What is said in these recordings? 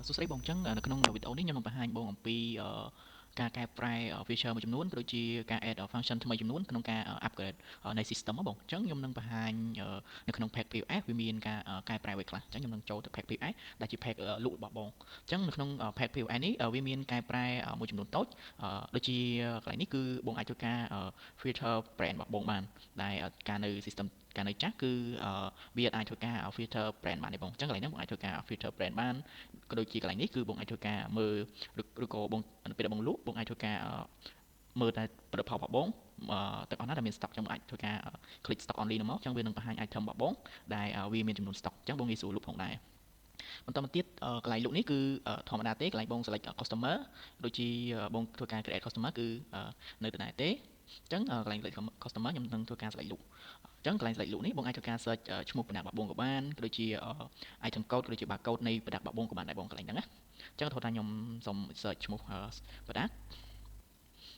សួស្តីបងចឹងនៅក្នុងវីដេអូនេះខ្ញុំនឹងបង្ហាញបងអំពីការកែប្រែ feature មួយចំនួនក៏ដូចជាការ add function ថ្មីចំនួនក្នុងការ upgrade នៃ system បងចឹងខ្ញុំនឹងបង្ហាញនៅក្នុង pack POS វាមានការកែប្រែអ្វីខ្លះចឹងខ្ញុំនឹងចូលទៅ pack POS ដែលជា pack លក់របស់បងចឹងនៅក្នុង pack POS នេះវាមានកែប្រែមួយចំនួនតូចដូចជាកន្លែងនេះគឺបងអាចធ្វើការ filter brand របស់បងបានដែលការនៅ system ការនៅចាស់គឺវាអាចធ្វើការ filter brand បានទេបងអញ្ចឹងកន្លែងហ្នឹងបងអាចធ្វើការ filter brand បានក៏ដូចជាកន្លែងនេះគឺបងអាចធ្វើការមើលឬក៏បងពេលដែលបងលក់បងអាចធ្វើការមើលតែផលិតផលរបស់បងទាំងអស់ណាដែលមាន stock ចឹងបងអាចធ្វើការ click stock only នោះមកចឹងវានឹងបង្ហាញ item របស់បងដែលវាមានចំនួន stock ចឹងបងងាយស្រួលលក់ផងដែរបន្តមកទៀតកន្លែងលក់នេះគឺធម្មតាទេកន្លែងបង select customer ដូចជាបងធ្វើការ create customer គឺនៅដដែលទេអញ្ចឹងកន្លែង select customer ខ្ញុំនឹងធ្វើការ select លក់អញ្ចឹងកន្លែង select លក់នេះបងអាចធ្វើការ search ឈ្មោះ product របស់បងក៏បានក៏ដូចជា item code ក៏ដូចជា barcode នៃ product របស់បងក៏បានដែរបងកន្លែងហ្នឹងណាអញ្ចឹងថតថាខ្ញុំសូម search ឈ្មោះ product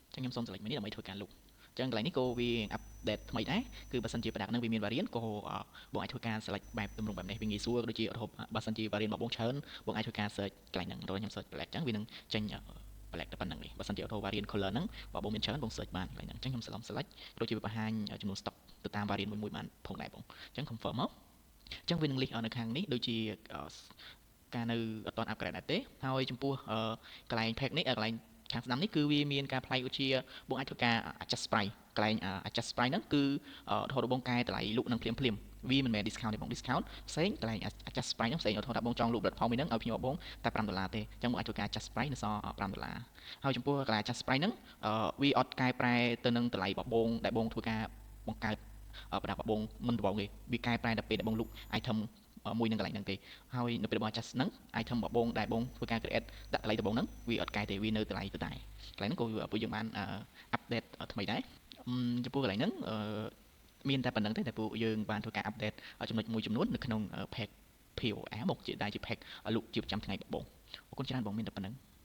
អញ្ចឹងខ្ញុំសូម select មួយនេះដើម្បីធ្វើការលក់អញ្ចឹងកន្លែងនេះក៏វា update ថ្មីដែរគឺបើសិនជា product ហ្នឹងវាមាន variant ក៏បងអាចធ្វើការ select បែបទម្រង់បែបនេះវាងាយស្រួលដូចជាបើសិនជា variant របស់បងច្រើនបងអាចធ្វើការ search កន្លែងហ្នឹងដូចខ្ញុំ search black អញ្ចឹងវានឹងចេញ black តែប៉ុណ្្នឹងនេះបើសិនជា auto variant color ហ្នឹងបើបងមានច្រើនបង search បានកន្លែងហ្នឹងអញ្ចឹងខ្ញុំ select ដូចជាវាបង្ហាញចំនួន stock ទៅតាម variant មួយបានផងដែរបងអញ្ចឹង confirm មកអញ្ចឹងវានឹង list នៅខាងនេះដូចជាការនៅអត់ទាន់ upgrade ដែរទេហើយចំពោះកន្លែង pack នេះកន្លែងខាងស្ដាំនេះគឺវាមានការប្លែកដូចជាបងអាចធ្វើការ adjust price កន្លែង adjust price ហ្នឹងគឺថតរបស់បងកែតម្លៃលក់នឹងភ្លាមវាមិនមែន discount ទេបង discount ផ្សេងកន្លែង adjust price ហ្នឹងផ្សេងថតថាបងចង់លក់ផលិតផលមួយហ្នឹងឲ្យភ្ញៀវបងតែ$5ទេអញ្ចឹងបងអាចធ្វើការ adjust price នៅសល់$5ហើយចំពោះកន្លែង adjust price ហ្នឹងវាអត់កែប្រែទៅនឹងតម្លៃរបស់បងដែលបងធ្វើការបង្កើតប្រដាប់របស់បងមិនដំបូងទេវាកែប្រែដល់ពេលដែលបងលក់ item មួយនឹងកន្លែងហ្នឹងទេហើយនៅពេលបង adjust ហ្នឹង item របស់បងដែលបងធ្វើការ create ដាក់តម្លៃរបស់ហ្នឹងវាអត់កែទេវានៅតម្លៃទៅដែរកន្លែងហ្នឹងក៏ពួកយើងបាន update ថ្មីដែរចំពោះកន្លែងហ្នឹងមានតែប៉ុណ្្នឹងទេតែពួកយើងបានធ្វើការ update ចំណុចមួយចំនួននៅក្នុង pack POS មកជាដែលជា pack លក់ជាប្រចាំថ្ងៃរបស់បងអរគុណច្រើនបងមានតែប៉ុណ្្នឹង